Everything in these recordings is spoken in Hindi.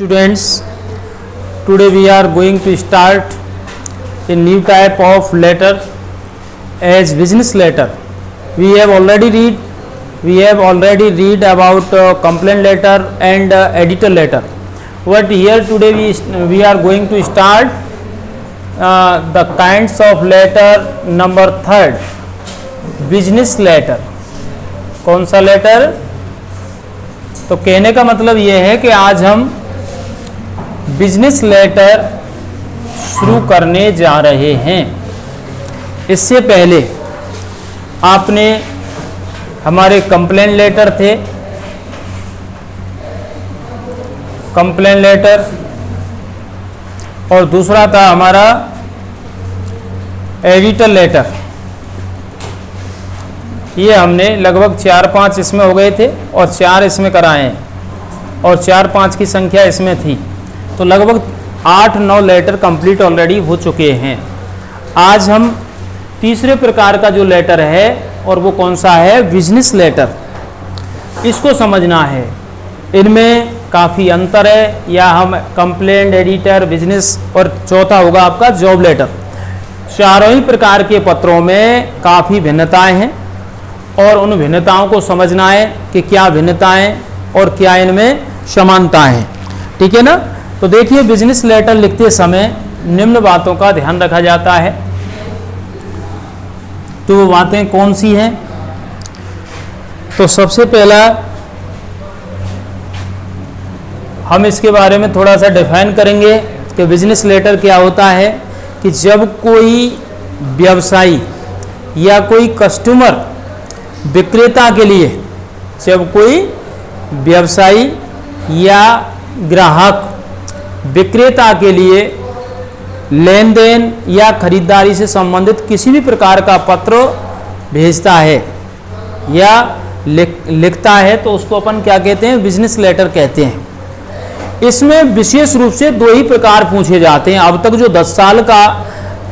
Students, today we are going to start a new type of letter as business letter. We have already read about complaint letter and editor letter. But here today we are going to start the kinds of letter number 3rd, business letter. कौन सा लेटर? तो कहने का मतलब यह है कि आज हम बिजनेस लेटर शुरू करने जा रहे हैं। इससे पहले आपने हमारे कंप्लेंट लेटर थे, कंप्लेंट लेटर, और दूसरा था हमारा एडिटर लेटर। ये हमने लगभग 4-5 इसमें हो गए थे और 4 इसमें कराए हैं और 4-5 की संख्या इसमें थी, तो लगभग 8-9 लेटर कंप्लीट ऑलरेडी हो चुके हैं। आज हम तीसरे प्रकार का जो लेटर है और वो कौन सा है? Business letter. इसको समझना है, इनमें काफ़ी अंतर है, या हम कंप्लेंट, एडिटर, बिजनेस, और चौथा होगा आपका जॉब लेटर। चारों ही प्रकार के पत्रों में काफ़ी भिन्नताएं हैं और उन भिन्नताओं को समझना है कि क्या भिन्नताएं और क्या इनमें समानताएं हैं। ठीक है ना? तो देखिए, बिजनेस लेटर लिखते समय निम्न बातों का ध्यान रखा जाता है। तो वो बातें कौन सी हैं? तो सबसे पहला हम इसके बारे में थोड़ा सा डिफाइन करेंगे कि बिजनेस लेटर क्या होता है। कि जब कोई व्यवसायी या कोई कस्टमर विक्रेता के लिए, जब कोई व्यवसायी या ग्राहक विक्रेता के लिए लेन देन या खरीदारी से संबंधित किसी भी प्रकार का पत्र भेजता है या लिखता है, तो उसको अपन क्या कहते हैं? बिजनेस लेटर कहते हैं। इसमें विशेष रूप से 2 ही प्रकार पूछे जाते हैं। अब तक जो 10 साल का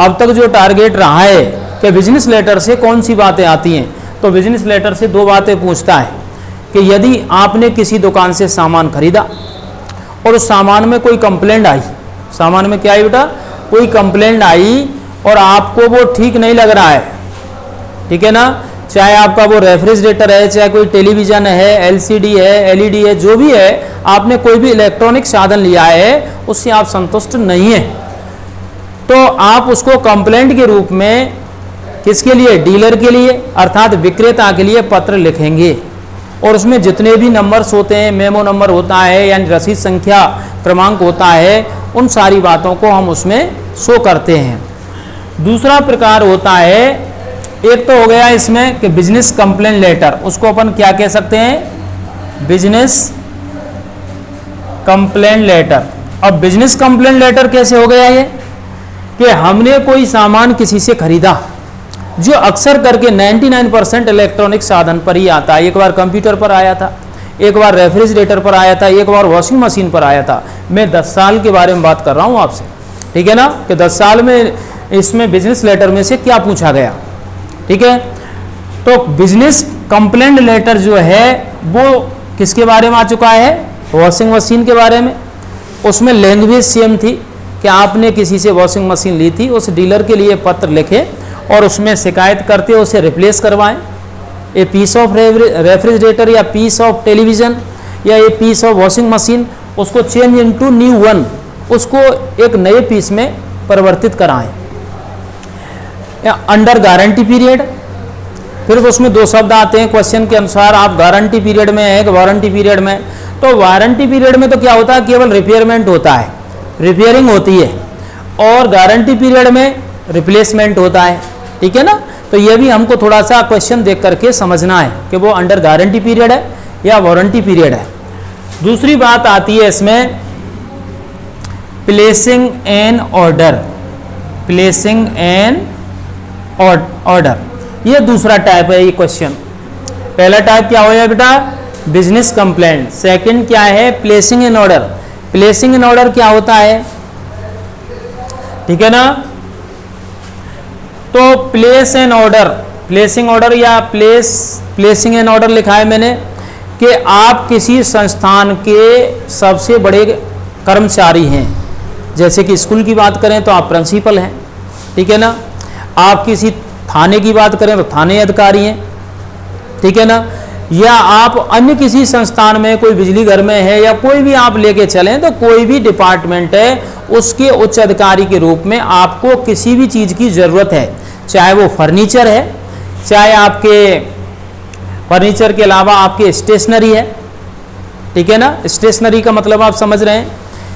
अब तक जो टारगेट रहा है कि बिजनेस लेटर से कौन सी बातें आती हैं, तो बिजनेस लेटर से 2 बातें पूछता है कि यदि आपने किसी दुकान से सामान खरीदा और उस सामान में कोई कंप्लेंट आई, सामान में क्या आई बेटा? कोई कंप्लेंट आई और आपको वो ठीक नहीं लग रहा है, ठीक है ना? चाहे आपका वो रेफ्रिजरेटर है, चाहे कोई टेलीविज़न है, एलसीडी है, एलईडी है, जो भी है, आपने कोई भी इलेक्ट्रॉनिक साधन लिया है, उससे आप संतुष्ट नहीं हैं, तो आप उसको कंप्लेंट के रूप में किसके लिए? डीलर के लिए, अर्थात विक्रेता के लिए पत्र लिखेंगे। और उसमें जितने भी नंबर्स होते हैं, मेमो नंबर होता है, यानी रसीद संख्या क्रमांक होता है, उन सारी बातों को हम उसमें शो करते हैं। दूसरा प्रकार होता है, एक तो हो गया इसमें कि बिजनेस कंप्लेंट लेटर, उसको अपन क्या कह सकते हैं? Business complaint letter. अब बिजनेस कंप्लेंट लेटर कैसे हो गया ये? कि हमने कोई सामान किसी से खरीदा, जो अक्सर करके 99% इलेक्ट्रॉनिक साधन पर ही आता है। एक बार कंप्यूटर पर आया था, एक बार रेफ्रिजरेटर पर आया था, एक बार वॉशिंग मशीन पर आया था। मैं 10 साल के बारे में बात कर रहा हूँ आपसे, ठीक है ना? कि 10 साल में इसमें बिजनेस लेटर में से क्या पूछा गया, ठीक है? तो बिजनेस कंप्लेंट लेटर जो है वो किसके बारे में आ चुका है? वॉशिंग मशीन के बारे में। उसमें लैंग्वेज सेम थी कि आपने किसी से वॉशिंग मशीन ली थी, उस डीलर के लिए पत्र लिखे और उसमें शिकायत करते उसे रिप्लेस करवाएं। ए पीस ऑफ रेफ्रिजरेटर या पीस ऑफ टेलीविज़न या a piece of washing machine, उसको चेंज इनटू न्यू वन, उसको एक नए पीस में परिवर्तित कराएं। अंडर गारंटी पीरियड, फिर उसमें 2 शब्द आते हैं क्वेश्चन के अनुसार, आप गारंटी पीरियड में है कि वारंटी पीरियड में। तो वारंटी पीरियड में तो क्या होता है? केवल रिपेयरमेंट होता है, रिपेयरिंग होती है, और गारंटी पीरियड में रिप्लेसमेंट होता है, ठीक है ना? तो ये भी हमको थोड़ा सा क्वेश्चन देख करके समझना है कि वो अंडर गारंटी पीरियड है या वारंटी पीरियड है। दूसरी बात आती है इसमें placing an order, placing an order, ये दूसरा टाइप है ये क्वेश्चन। पहला टाइप क्या होगा बेटा? Business complaint. सेकंड क्या है? Placing an order. Placing an order क्या होता है? ठीक है ना? तो place N order, placing order या प्लेसिंग एन ऑर्डर लिखा है मैंने कि आप किसी संस्थान के सबसे बड़े कर्मचारी हैं। जैसे कि स्कूल की बात करें तो आप प्रिंसिपल हैं, ठीक है ना। आप किसी थाने की बात करें तो थाने अधिकारी हैं, ठीक है ना। या आप अन्य किसी संस्थान में, कोई बिजली घर में है या कोई भी आप लेके चलें, तो कोई भी डिपार्टमेंट है उसके उच्च अधिकारी के रूप में आपको किसी भी चीज़ की ज़रूरत है, चाहे वो फर्नीचर है, चाहे आपके फर्नीचर के अलावा आपके स्टेशनरी है, ठीक है ना। स्टेशनरी का मतलब आप समझ रहे हैं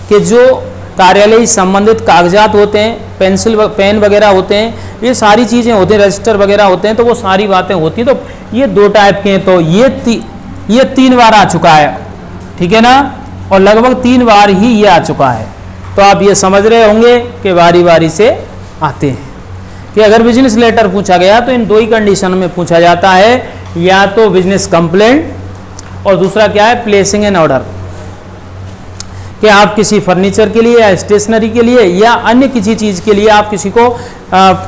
कि जो कार्यालय संबंधित कागजात होते हैं, पेंसिल पेन वगैरह होते हैं, ये सारी चीज़ें होती हैं, रजिस्टर वगैरह होते हैं, तो वो सारी बातें होती हैं। तो ये 2 टाइप के हैं, तो ये 3 बार आ चुका है, ठीक है ना, और लगभग 3 बार ही ये आ चुका है। तो आप ये समझ रहे होंगे कि बारी बारी से आते हैं कि अगर बिजनेस लेटर पूछा गया तो इन 2 ही कंडीशन में पूछा जाता है, या तो बिजनेस कंप्लेंट और दूसरा क्या है, प्लेसिंग एन ऑर्डर, कि आप किसी फर्नीचर के लिए या स्टेशनरी के लिए या अन्य किसी चीज़ के लिए आप किसी को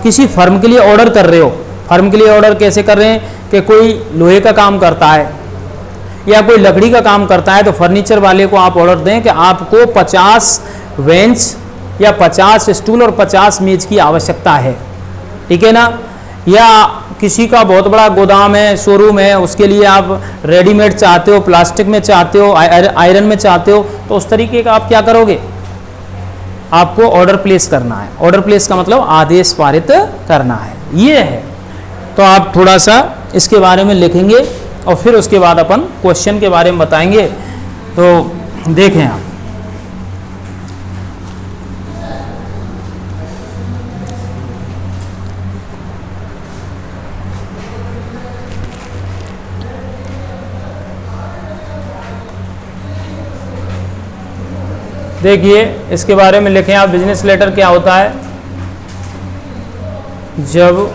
किसी फर्म के लिए ऑर्डर कर रहे हो। फर्म के लिए ऑर्डर कैसे कर रहे हैं कि कोई लोहे का काम करता है या कोई लकड़ी का काम करता है, तो फर्नीचर वाले को आप ऑर्डर दें कि आपको 50 बेंच या 50 स्टूल और 50 मेज की आवश्यकता है, ठीक है ना। या किसी का बहुत बड़ा गोदाम है, शोरूम है, उसके लिए आप रेडीमेड चाहते हो, प्लास्टिक में चाहते हो, आयरन में चाहते हो, तो उस तरीके का आप क्या करोगे, आपको ऑर्डर प्लेस करना है। ऑर्डर प्लेस का मतलब आदेश पारित करना है, ये है। तो आप थोड़ा सा इसके बारे में लिखेंगे और फिर उसके बाद अपन क्वेश्चन के बारे में बताएंगे। तो देखें आप, देखिए इसके बारे में लिखें आप, बिजनेस लेटर क्या होता है। जब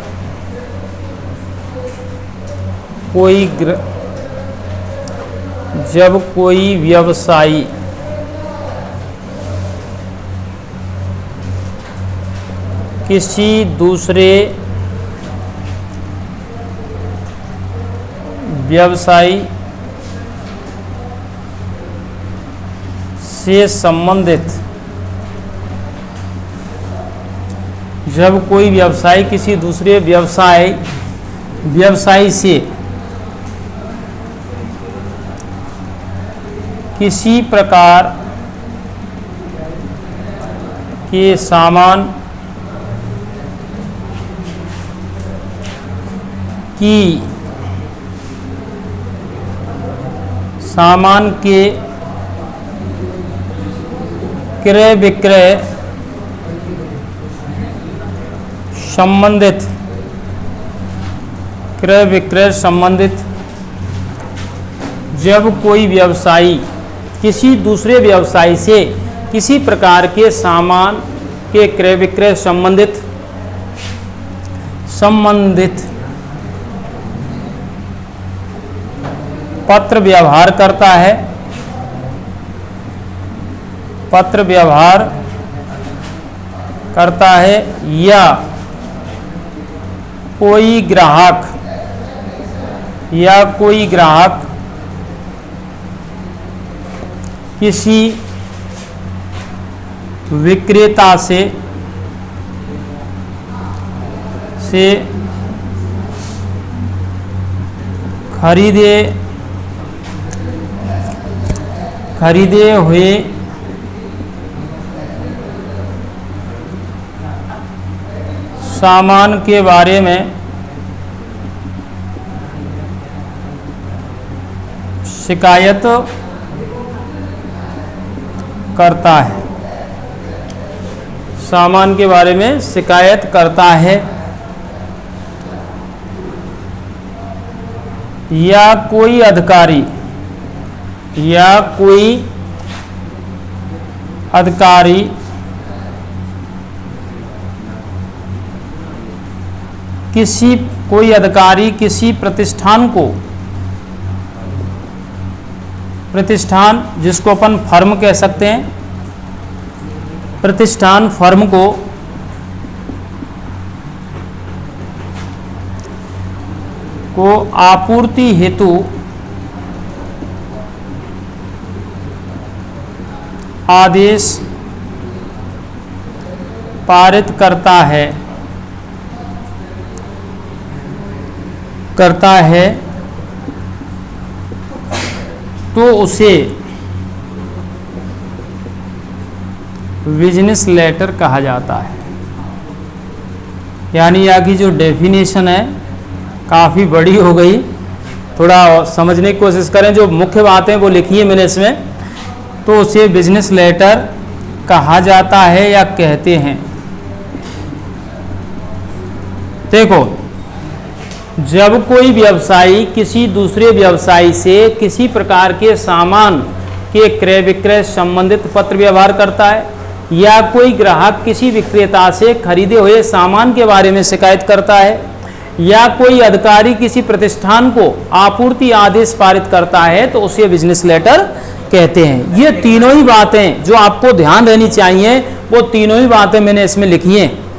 कोई व्यवसायी किसी दूसरे व्यवसायी से संबंधित, जब कोई व्यवसायी किसी दूसरे व्यवसायी से किसी प्रकार के सामान के क्रय विक्रय संबंधित, जब कोई व्यवसायी किसी दूसरे व्यवसायी से किसी प्रकार के सामान के क्रय विक्रय संबंधित पत्र व्यवहार करता है या कोई ग्राहक किसी विक्रेता से खरीदे हुए सामान के बारे में शिकायत करता है, सामान के बारे में शिकायत करता है, या कोई अधिकारी किसी प्रतिष्ठान जिसको अपन फर्म कह सकते हैं, प्रतिष्ठान फर्म को आपूर्ति हेतु आदेश पारित करता है तो उसे बिजनेस लेटर कहा जाता है। यानी यहाँ की जो डेफिनेशन है काफ़ी बड़ी हो गई, थोड़ा समझने की कोशिश करें। जो मुख्य बातें वो लिखी है मैंने इसमें, तो उसे बिजनेस लेटर कहा जाता है या कहते हैं। देखो, जब कोई व्यवसायी किसी दूसरे व्यवसायी से किसी प्रकार के सामान के क्रय विक्रय संबंधित पत्र व्यवहार करता है, या कोई ग्राहक किसी विक्रेता से खरीदे हुए सामान के बारे में शिकायत करता है, या कोई अधिकारी किसी प्रतिष्ठान को आपूर्ति आदेश पारित करता है, तो उसे बिजनेस लेटर कहते हैं। ये तीनों ही बातें जो आपको ध्यान रहनी चाहिए, वो तीनों ही बातें मैंने इसमें लिखी हैं।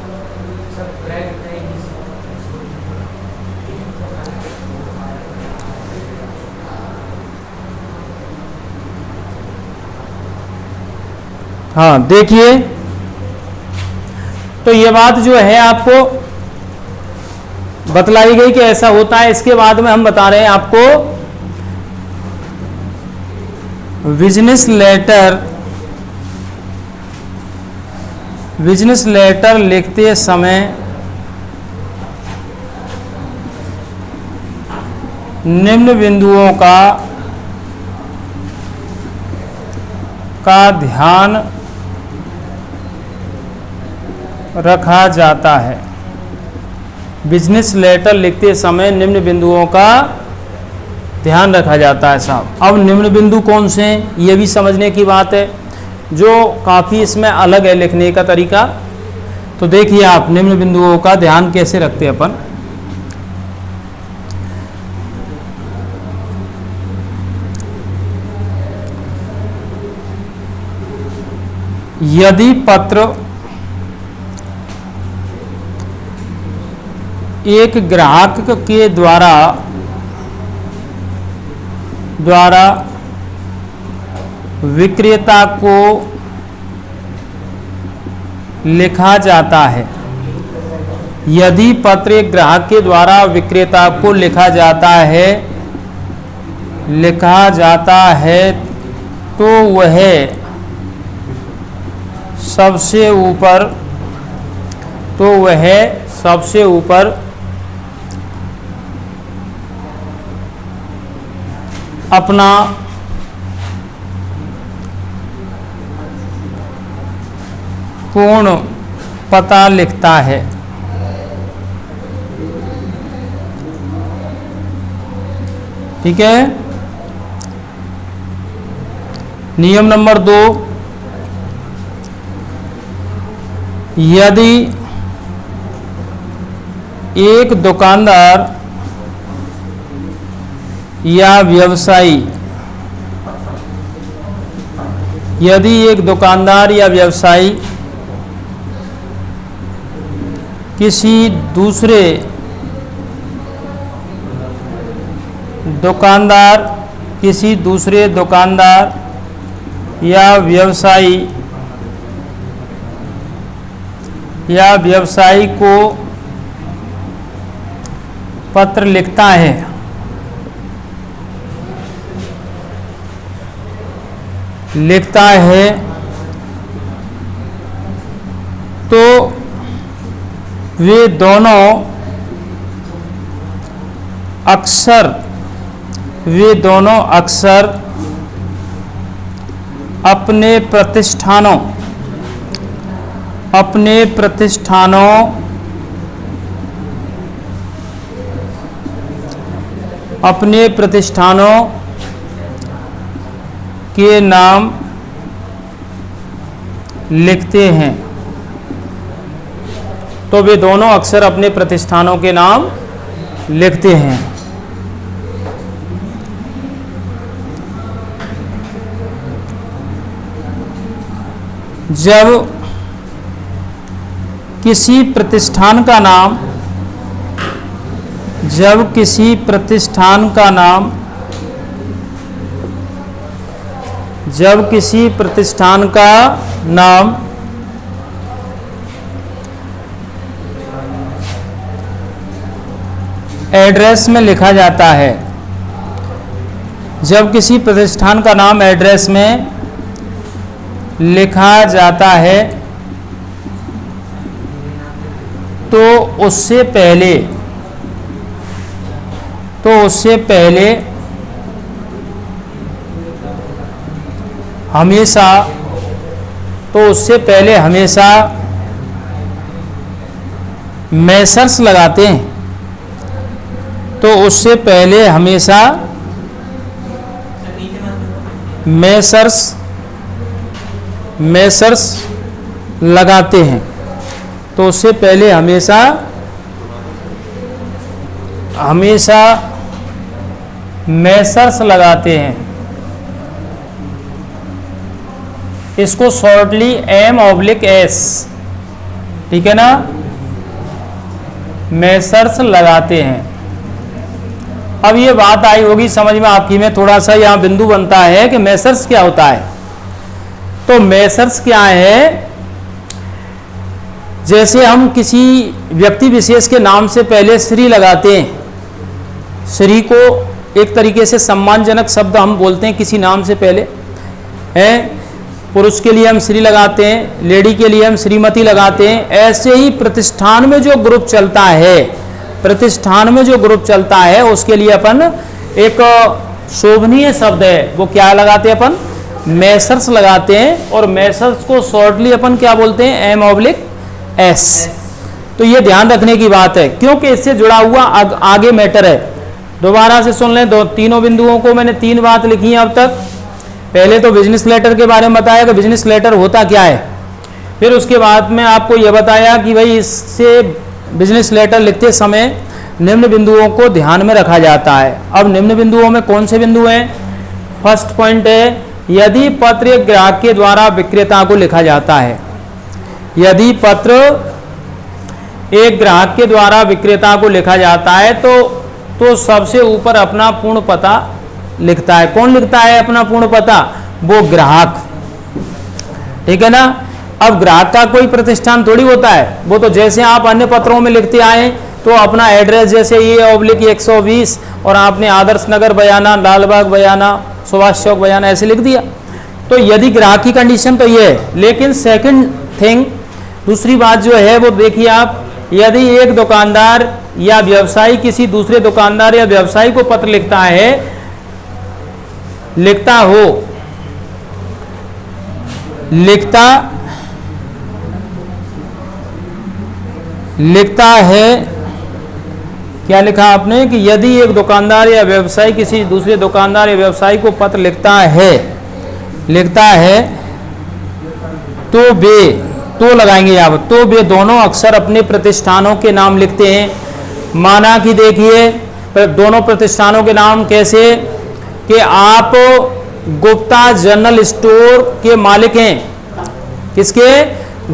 हाँ, देखिए, तो ये बात जो है आपको बतलाई गई कि ऐसा होता है। इसके बाद में हम बता रहे हैं आपको बिजनेस लेटर लिखते समय निम्न बिंदुओं का ध्यान रखा जाता है। बिजनेस लेटर लिखते समय निम्न बिंदुओं का ध्यान रखा जाता है साहब। अब निम्न बिंदु कौन से हैं, ये भी समझने की बात है, जो काफ़ी इसमें अलग है लिखने का तरीका। तो देखिए आप, निम्न बिंदुओं का ध्यान कैसे रखते हैं अपन। यदि पत्र एक ग्राहक के द्वारा विक्रेता को लिखा जाता है, यदि पत्र एक ग्राहक के द्वारा विक्रेता को लिखा जाता है तो वह सबसे ऊपर अपना पूर्ण पता लिखता है। ठीक है। नियम नंबर 2, यदि एक दुकानदार या व्यवसायी किसी दूसरे दुकानदार या व्यवसायी को पत्र लिखता है तो वे दोनों अक्सर अपने प्रतिष्ठानों के नाम लिखते हैं। तो वे दोनों अक्सर अपने प्रतिष्ठानों के नाम लिखते हैं। जब किसी प्रतिष्ठान का नाम जब किसी प्रतिष्ठान का नाम एड्रेस में लिखा जाता है, जब किसी प्रतिष्ठान का नाम एड्रेस में लिखा जाता है तो उससे पहले हमेशा मेसर्स लगाते हैं, तो उससे पहले हमेशा मेसर्स लगाते हैं, तो उससे पहले हमेशा मेसर्स लगाते हैं। इसको शॉर्टली M/S, ठीक है ना, मेसर्स लगाते हैं। अब ये बात आई होगी समझ में आपकी, में थोड़ा सा यहाँ बिंदु बनता है कि मेसर्स क्या होता है। तो मेसर्स क्या है, जैसे हम किसी व्यक्ति विशेष के नाम से पहले श्री लगाते हैं, श्री को एक तरीके से सम्मानजनक शब्द हम बोलते हैं किसी नाम से पहले है। पुरुष के लिए हम श्री लगाते हैं, लेडी के लिए हम श्रीमती लगाते हैं। ऐसे ही प्रतिष्ठान में जो ग्रुप चलता है उसके लिए अपन एक शोभनीय शब्द है, वो क्या लगाते हैं अपन, मेसर्स लगाते हैं। और मेसर्स को शॉर्टली अपन क्या बोलते हैं, M/S। तो ये ध्यान रखने की बात है, क्योंकि इससे जुड़ा हुआ आगे मैटर है। दोबारा से सुन लें, तीनों बिंदुओं को मैंने 3 बात लिखी है अब तक। पहले तो बिजनेस लेटर के बारे में बताया कि बिजनेस लेटर होता क्या है, फिर उसके बाद में आपको यह बताया कि भाई इससे बिजनेस लेटर लिखते समय निम्न बिंदुओं को ध्यान में रखा जाता है। अब निम्न बिंदुओं में कौन से बिंदु हैं? फर्स्ट पॉइंट है, यदि पत्र एक ग्राहक के द्वारा विक्रेता को लिखा जाता है, यदि पत्र एक ग्राहक के द्वारा विक्रेता को लिखा जाता है तो सबसे ऊपर अपना पूर्ण पता लिखता है। कौन लिखता है अपना पूर्ण पता? वो ग्राहक, ठीक है ना। अब ग्राहक का कोई प्रतिष्ठान थोड़ी होता है, वो तो जैसे आप अन्य पत्रों में लिखते आए तो अपना एड्रेस जैसे A/120 और आपने आदर्श नगर बयाना, लालबाग बयाना, सुभाष चौक बयाना ऐसे लिख दिया। तो यदि ग्राहक की कंडीशन तो ये है। लेकिन सेकंड थिंग, दूसरी बात जो है वो देखिए आप, यदि एक दुकानदार या व्यवसायी किसी दूसरे दुकानदार या व्यवसायी को पत्र लिखता है, क्या लिखा आपने कि यदि एक दुकानदार या व्यवसायी किसी दूसरे दुकानदार या व्यवसायी को पत्र लिखता है तो लगाएंगे आप, तो वे दोनों अक्सर अपने प्रतिष्ठानों के नाम लिखते हैं। माना कि देखिए दोनों प्रतिष्ठानों के नाम कैसे, कि आप गुप्ता जनरल स्टोर के मालिक हैं, किसके?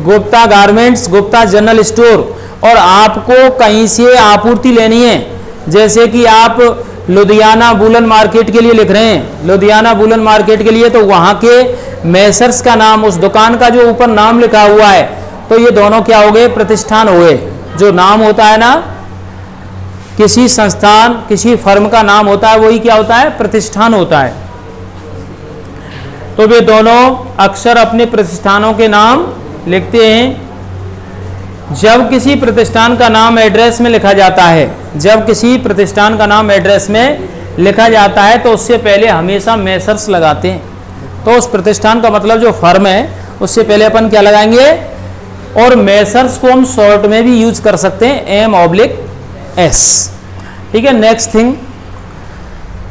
Gupta garments, Gupta general store, और आपको कहीं से आपूर्ति लेनी है, जैसे कि आप लुधियाना वूलन मार्केट के लिए लिख रहे हैं, लुधियाना वूलन मार्केट के लिए, तो वहां के मेसर्स का नाम, उस दुकान का जो ऊपर नाम लिखा हुआ है, तो ये दोनों क्या हो गए? प्रतिष्ठान हुए। जो नाम होता है ना, किसी संस्थान किसी फर्म का नाम होता है, वही क्या होता है? प्रतिष्ठान होता है। तो वे दोनों अक्सर अपने प्रतिष्ठानों के नाम लिखते हैं। जब किसी प्रतिष्ठान का नाम एड्रेस में लिखा जाता है, तो उससे पहले हमेशा मेसर्स लगाते हैं। तो उस प्रतिष्ठान का मतलब जो फर्म है, उससे पहले अपन क्या लगाएंगे? और मेसर्स को हम शॉर्ट में भी यूज कर सकते हैं, M/S, ठीक है। नेक्स्ट थिंग,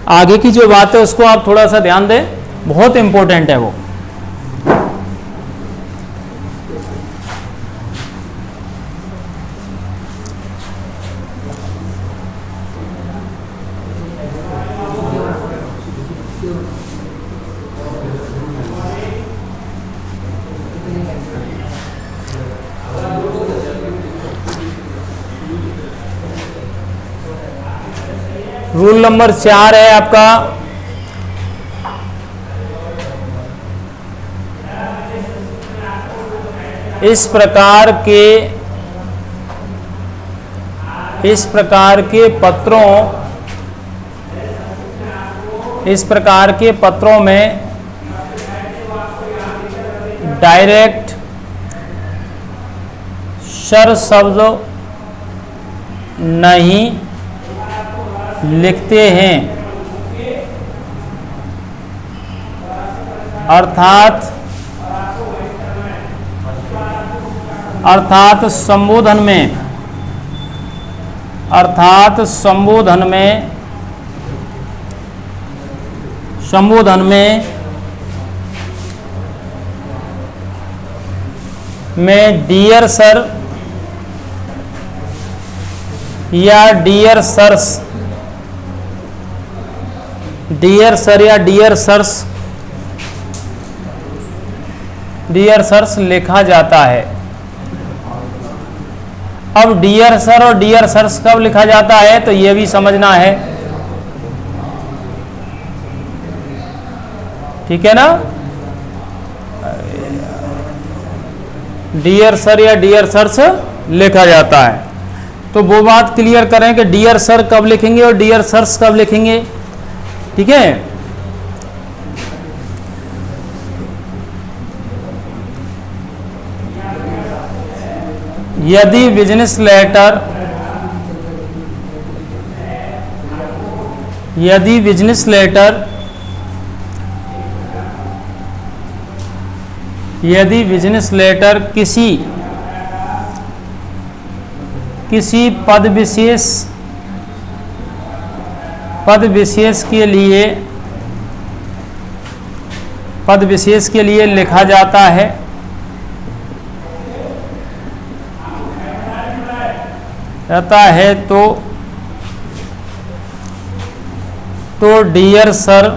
आगे की जो बात है उसको आप थोड़ा सा ध्यान दें, बहुत इंपॉर्टेंट है वो। रूल नंबर 4 है आपका, इस प्रकार के पत्रों में डायरेक्ट सर शब्द नहीं लिखते हैं, अर्थात संबोधन में डियर सर या डियर सर्स लिखा जाता है। अब डियर सर और डियर सर्स कब लिखा जाता है तो ये भी समझना है, ठीक है ना। डियर सर या डियर सर्स लिखा जाता है, तो वो बात क्लियर करें कि डियर सर कब लिखेंगे और डियर सर्स कब लिखेंगे, ठीक है। यदि बिजनेस लेटर किसी पद विशेष के लिए लिखा जाता है तो डियर सर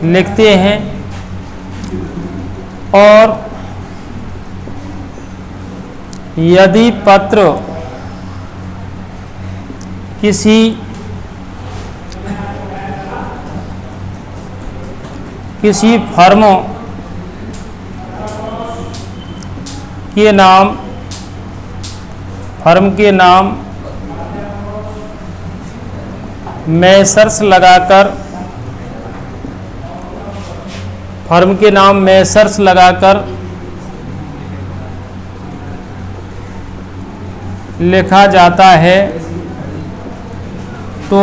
लिखते हैं, और यदि पत्र किसी फर्म के नाम मैसर्स लगाकर लिखा जाता है तो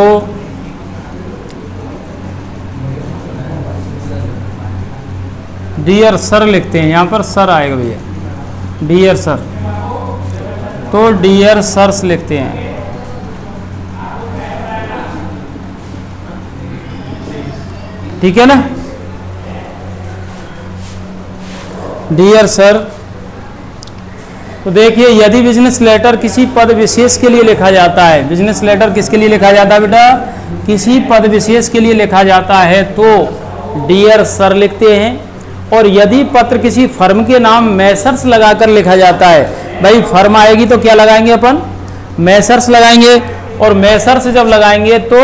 डियर सर लिखते हैं। यहाँ पर सर आएगा भैया, डियर सर, तो डियर सर्स लिखते हैं। ठीक है ना, डियर सर। तो देखिए, यदि बिजनेस लेटर किसी पद विशेष के लिए लिखा जाता है, बिजनेस लेटर किसके लिए लिखा जाता है बेटा, किसी पद विशेष के लिए लिखा जाता है तो डियर सर लिखते हैं। और यदि पत्र किसी फर्म के नाम मैसर्स लगाकर लिखा जाता है, भाई फर्म आएगी तो क्या लगाएंगे अपन, मैसर्स लगाएंगे, और मैसर्स जब लगाएंगे तो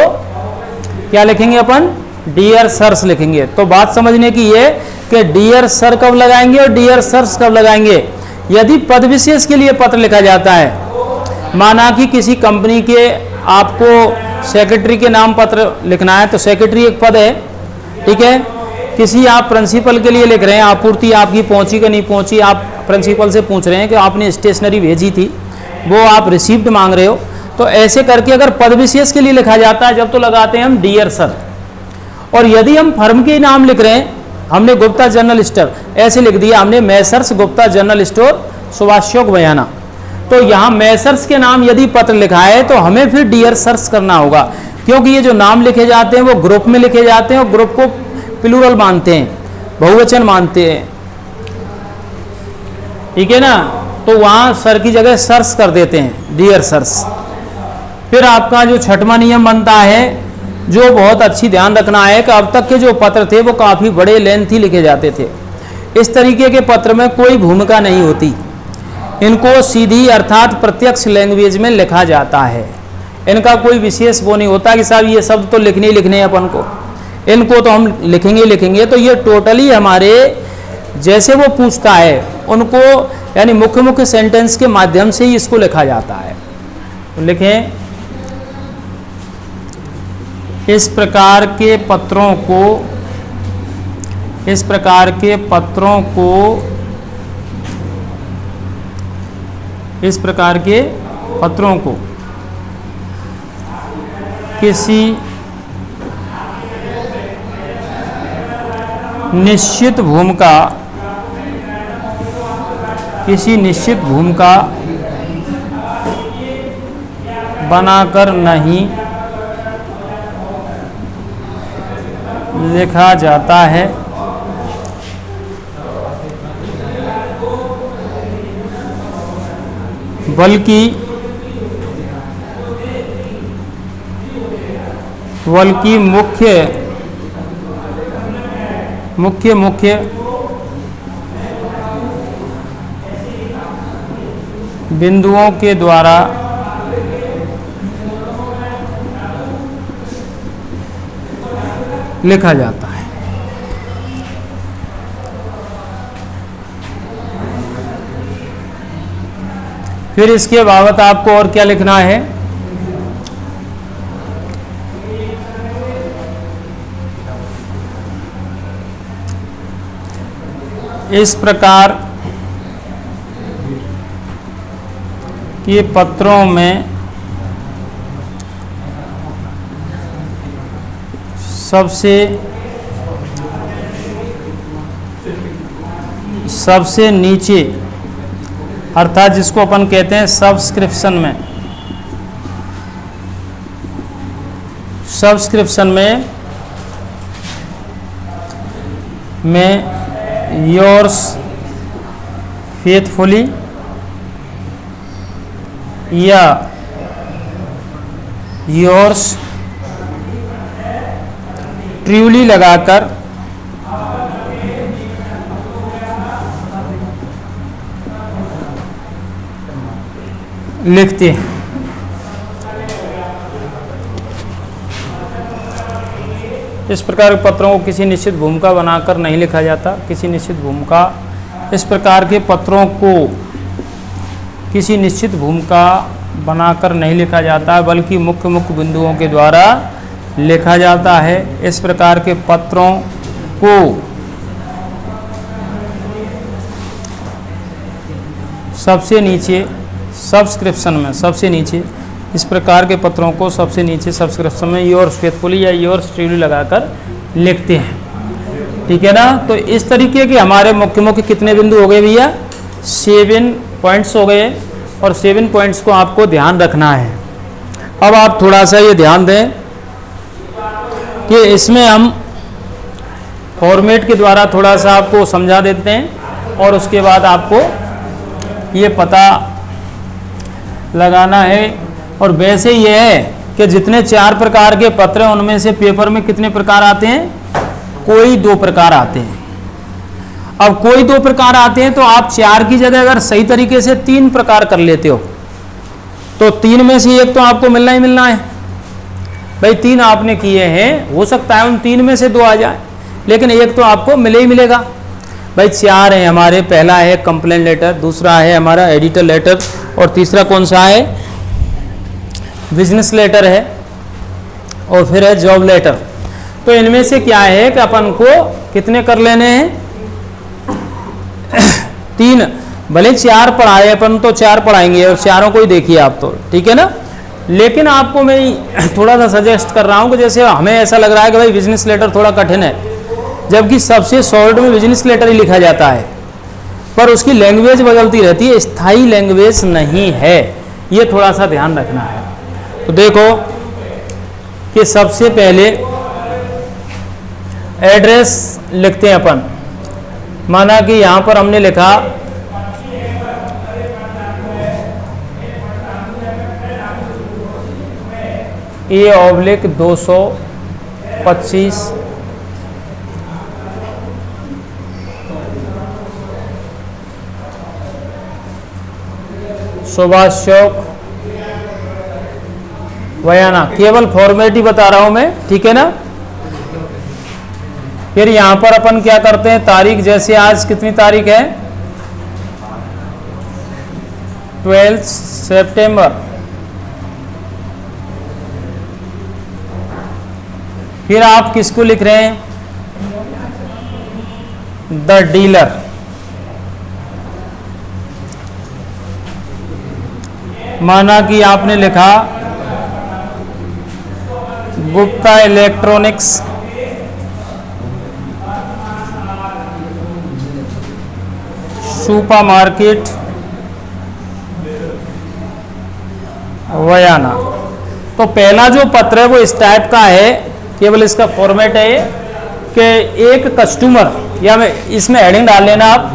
क्या लिखेंगे अपन, डियर सर्स लिखेंगे। तो बात समझने की ये कि डियर सर कब लगाएंगे और डियर सर्स कब लगाएंगे। यदि पद विशेष के लिए पत्र लिखा जाता है, माना कि किसी कंपनी के आपको सेक्रेटरी के नाम पत्र लिखना है, तो सेक्रेटरी एक पद है, ठीक है। किसी आप प्रिंसिपल के लिए लिख रहे हैं, आपूर्ति आपकी पहुंची कि नहीं पहुंची, आप प्रिंसिपल से पूछ रहे हैं कि आपने स्टेशनरी भेजी थी, वो आप रिसीप्ट मांग रहे हो, तो ऐसे करके अगर पद विशेष के लिए लिखा जाता है जब, तो लगाते हैं हम डियर सर। और यदि हम फर्म के नाम लिख रहे हैं, हमने गुप्ता जनरल स्टोर ऐसे लिख दिया, हमने मैसर्स गुप्ता जनरल स्टोर सुभाषचौक बयाना, तो यहाँ मैसर्स के नाम यदि पत्र लिखा है तो हमें फिर डियर सर्स करना होगा, क्योंकि ये जो नाम लिखे जाते हैं वो ग्रुप में लिखे जाते हैं और ग्रुप को प्लूरल मानते हैं, बहुवचन मानते हैं, ठीक है ना। तो वहाँ सर की जगह सर्स कर देते हैं, डियर सर्स। फिर आपका जो छठवां नियम बनता है, जो बहुत अच्छी ध्यान रखना है कि अब तक के जो पत्र थे वो काफ़ी बड़े लेंथी लिखे जाते थे। इस तरीके के पत्र में कोई भूमिका नहीं होती, इनको सीधी अर्थात प्रत्यक्ष लैंग्वेज में लिखा जाता है, इनका कोई विशेष वो नहीं होता कि साहब ये शब्द तो लिखने ही लिखने हैं अपन को, इनको तो हम लिखेंगे लिखेंगे। तो ये टोटली हमारे जैसे वो पूछता है उनको, यानी मुख्य मुख्य सेंटेंस के माध्यम से ही इसको लिखा जाता है। तो लिखें, इस प्रकार के पत्रों को किसी निश्चित भूमिका बनाकर नहीं लिखा जाता है, बल्कि मुख्य बिंदुओं के द्वारा लिखा जाता है। फिर इसके बाबत आपको और क्या लिखना है, इस प्रकार के पत्रों में सबसे नीचे, अर्थात जिसको अपन कहते हैं सब्सक्रिप्शन में योर्स फेथफुली या योर्स ट्रूली लगाकर लिखते हैं। इस प्रकार के पत्रों को किसी निश्चित भूमिका बनाकर नहीं लिखा जाता। इस प्रकार के पत्रों को किसी निश्चित भूमिका बनाकर नहीं लिखा जाता है, बल्कि मुख्य मुख्य बिंदुओं के द्वारा लिखा जाता है। इस प्रकार के पत्रों को सबसे नीचे सब्सक्रिप्शन में, इस प्रकार के पत्रों को सबसे नीचे सब्सक्रिप्शन में योर्स फेथफुली या योर्स ट्रूली लगाकर लिखते हैं। ठीक है ना। तो इस तरीके के हमारे मुख्य मुख्य कितने बिंदु हो गए भैया, 7 पॉइंट्स हो गए, और 7 पॉइंट्स को आपको ध्यान रखना है। अब आप थोड़ा सा ये ध्यान दें कि इसमें हम फॉर्मेट के द्वारा थोड़ा सा आपको समझा देते हैं, और उसके बाद आपको ये पता लगाना है। और वैसे ये है कि जितने 4 प्रकार के पत्र हैं उनमें से पेपर में कितने प्रकार आते हैं, कोई 2 प्रकार आते हैं। अब कोई 2 प्रकार आते हैं तो आप 4 की जगह अगर सही तरीके से 3 प्रकार कर लेते हो तो 3 में से एक तो आपको मिलना ही मिलना है। भाई 3 आपने किए हैं, हो सकता है उन 3 में से 2 आ जाए, लेकिन एक तो आपको मिले ही मिलेगा। भाई 4 है हमारे, पहला है कंप्लेंट लेटर, दूसरा है हमारा एडिटर लेटर, और तीसरा कौन सा है, बिजनेस लेटर है, और फिर है जॉब लेटर। तो इनमें से क्या है कि अपन को कितने कर लेने हैं, 3। भले 4 पढ़ाए अपन तो 4 पढ़ाएंगे, और चारों को ही देखिए आप तो, ठीक है ना। लेकिन आपको मैं थोड़ा सा सजेस्ट कर रहा हूँ कि जैसे हमें ऐसा लग रहा है कि भाई बिजनेस लेटर थोड़ा कठिन है, जबकि सबसे शॉर्ट में बिजनेस लेटर ही लिखा जाता है, पर उसकी लैंग्वेज बदलती रहती है, स्थायी लैंग्वेज नहीं है, ये थोड़ा सा ध्यान रखना है। तो देखो कि सबसे पहले एड्रेस लिखते हैं अपन। माना कि यहाँ पर हमने लिखा A/225 सुभाष चौक वयाना, केवल फॉर्मेलिटी बता रहा हूं मैं, ठीक है ना। फिर यहाँ पर अपन क्या करते हैं, तारीख, जैसे आज कितनी तारीख है, 12 सितंबर। फिर आप किसको लिख रहे हैं, द डीलर। माना कि आपने लिखा गुप्ता इलेक्ट्रॉनिक्स सुपरमार्केट वयाना। तो पहला जो पत्र है वो इस टाइप का है, केवल इसका फॉर्मेट है कि एक कस्टमर, या मैं इसमें हेडिंग डाल लेना आप,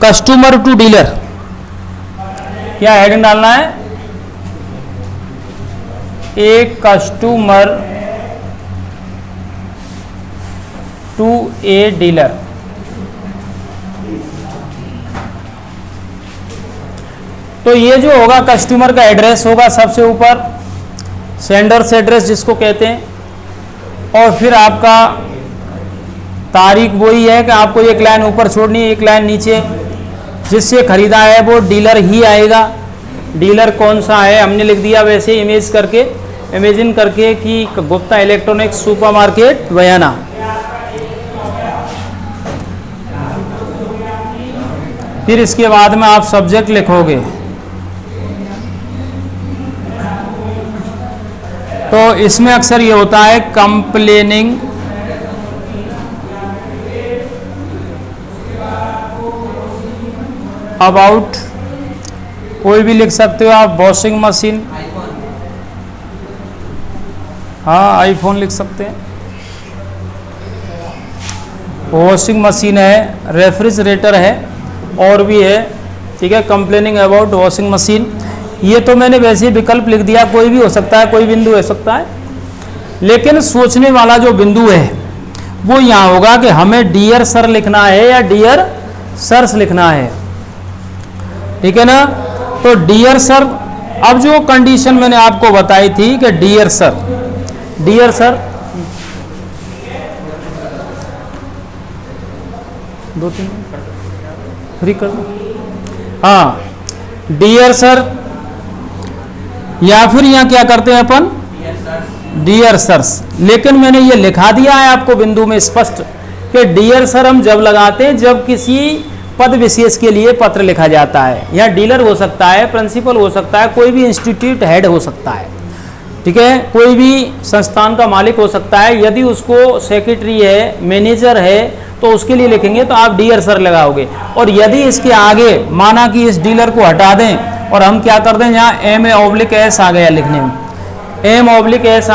कस्टमर टू डीलर। क्या हेडिंग डालना है, एक कस्टमर टू ए डीलर। तो ये जो होगा कस्टमर का एड्रेस होगा सबसे ऊपर, सेंडर्स एड्रेस जिसको कहते हैं, और फिर आपका तारीख वही है कि आपको एक लाइन ऊपर छोड़नी है, एक लाइन नीचे। जिससे खरीदा है वो डीलर ही आएगा। डीलर कौन सा है हमने लिख दिया वैसे इमेजिन करके कि गुप्ता इलेक्ट्रॉनिक्स सुपरमार्केट वयाना। फिर इसके बाद में आप सब्जेक्ट लिखोगे, तो इसमें अक्सर ये होता है कंप्लेनिंग अबाउट, कोई भी लिख सकते हो आप, वॉशिंग मशीन, हाँ आईफोन लिख सकते हैं, वॉशिंग मशीन है, रेफ्रिजरेटर है, और भी है, ठीक है, कंप्लेनिंग अबाउट वॉशिंग मशीन। ये तो मैंने वैसे ही विकल्प लिख दिया, कोई भी हो सकता है, कोई बिंदु हो सकता है, लेकिन सोचने वाला जो बिंदु है वो यहाँ होगा कि हमें डियर सर लिखना है या डियर सर्स लिखना है, ठीक है ना। तो डियर सर, अब जो कंडीशन मैंने आपको बताई थी कि डियर सर, दो तीन फ्री कर दो, हाँ डियर सर, या फिर यहाँ क्या करते हैं अपन, डियर सर्स। लेकिन मैंने ये लिखा दिया है आपको बिंदु में स्पष्ट कि डियर सर हम जब लगाते हैं जब किसी पद विशेष के लिए पत्र लिखा जाता है। यहाँ डीलर हो सकता है, प्रिंसिपल हो सकता है, कोई भी इंस्टीट्यूट हेड हो सकता है, ठीक है, कोई भी संस्थान का मालिक हो सकता है। यदि उसको सेक्रेटरी है, मैनेजर है, तो उसके लिए लिखेंगे तो आप डियर सर लगाओगे। और यदि इसके आगे माना कि इस डीलर को हटा दें और हम क्या कर दें, यहाँ M/S आ गया लिखने में, M/S